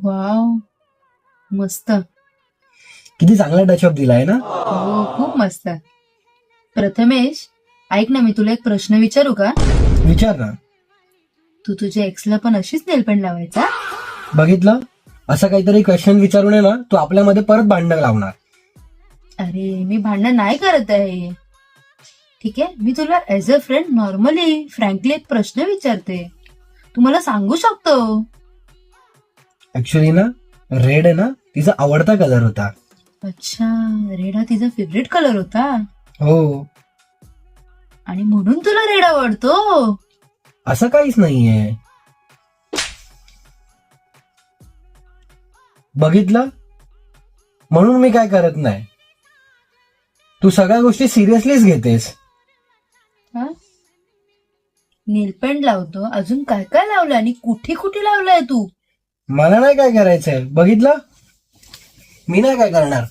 Wow, मस्त. किती चांगला टचअप दिलाय ना. हो, खूप मस्त. प्रथमेश, ऐक ना, मी तुला एक प्रश्न विचारू का? विचार ना. तू तुझ्या एक्सला पण अशीच नेलपेंट लावायचा? बघितलं, असं काहीतरी क्वेश्चन विचारून आहे ना तू आपल्यामध्ये परत भांडण लावणार. अरे, मी भांडण नाही करत आहे. ठीक आहे, मी तुला as a friend normally frankly एक प्रश्न विचारते. तू मला सांगू शकतो. ऍक्च्युली ना, रेड आहे ना तिचा आवडता कलर होता. अच्छा, रेड हा तिचा फेवरेट कलर होता हो. आणि म्हणून तुला रेड आवडतो? असं काहीच नाहीये. बघितलं, म्हणून मी काय करत नाही. तू सगळ्या गोष्टी सिरियसलीच घेतेस. हा? नेलपेंट लावतो, अजून काय काय लावलंय आणि कुठे कुठे लावलंय तू? मला नाही काय करायचंय. बघितलं, मी नाही काय करणार.